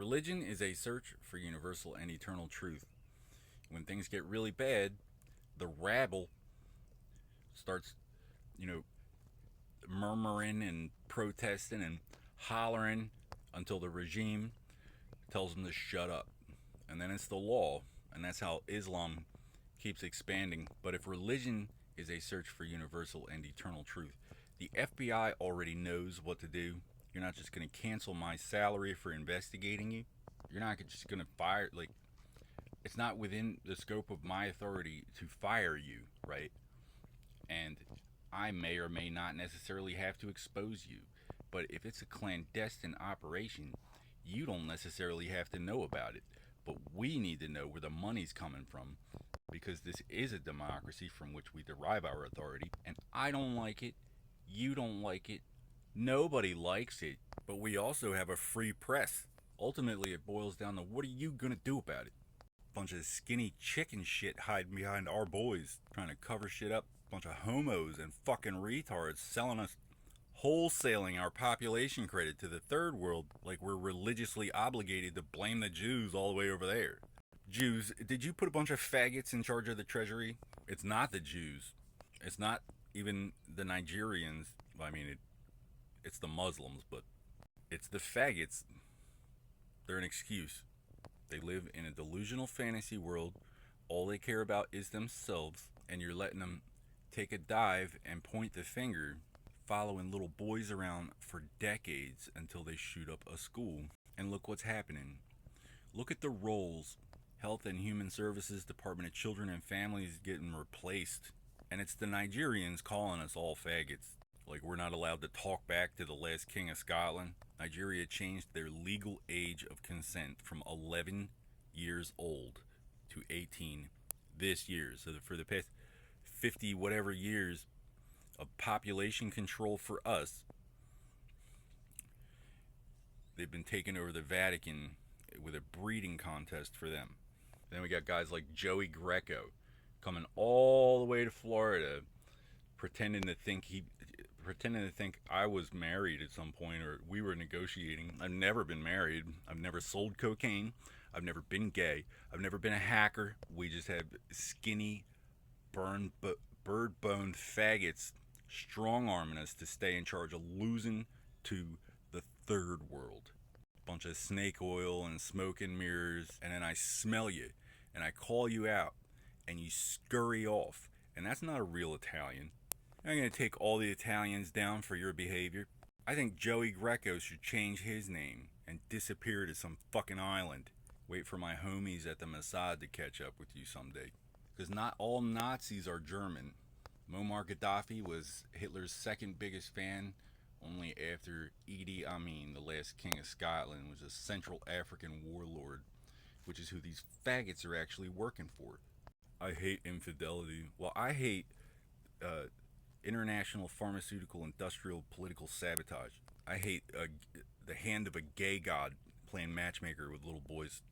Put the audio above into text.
Religion is a search for universal and eternal truth. When things get really bad, the rabble starts, you know, murmuring and protesting and hollering until the regime tells them to shut up. And then it's the law, and that's how Islam keeps expanding. But if religion is a search for universal and eternal truth, the FBI already knows what to do. You're not just going to cancel my salary for investigating you. You're not just going to fire, like, it's not within the scope of my authority to fire you, right? And I may or may not necessarily have to expose you. But if it's a clandestine operation, you don't necessarily have to know about it. But we need to know where the money's coming from, because this is a democracy from which we derive our authority. And I don't like it. You don't like it. Nobody likes it. But we also have a free press. Ultimately, it boils down to, what are you going to do about it? Bunch of skinny chicken shit hiding behind our boys, trying to cover shit up. Bunch of homos and fucking retards selling us, wholesaling our population credit to the third world like we're religiously obligated to blame the Jews all the way over there. Jews, did you put a bunch of faggots in charge of the treasury? It's not the Jews. It's not even the Nigerians. I mean, it's the Muslims, but it's the faggots. They're an excuse. They live in a delusional fantasy world. All they care about is themselves, and you're letting them take a dive and point the finger, following little boys around for decades until they shoot up a school. And look what's happening. Look at the roles. Health and Human Services, Department of Children and Families getting replaced. And it's the Nigerians calling us all faggots. Like we're not allowed to talk back to the last king of Scotland. Nigeria changed their legal age of consent from 11 years old to 18 this year. So for the past 50 whatever years of population control for us, they've been taking over the Vatican with a breeding contest for them. Then we got guys like Joey Greco coming all the way to Florida, pretending to think I was married at some point, or we were negotiating. I've never been married. I've never sold cocaine. I've never been gay. I've never been a hacker. We just have skinny, bird-boned faggots strong-arming us to stay in charge of losing to the third world. Bunch of snake oil and smoke and mirrors, and then I smell you, and I call you out, and you scurry off. And that's not a real Italian. I'm going to take all the Italians down for your behavior. I think Joey Greco should change his name and disappear to some fucking island. Wait for my homies at the Mossad to catch up with you someday. Because not all Nazis are German. Muammar Gaddafi was Hitler's second biggest fan, only after Idi Amin, the last king of Scotland, was a Central African warlord, which is who these faggots are actually working for. I hate infidelity. Well, I hate international pharmaceutical, industrial, political sabotage. I hate the hand of a gay god playing matchmaker with little boys.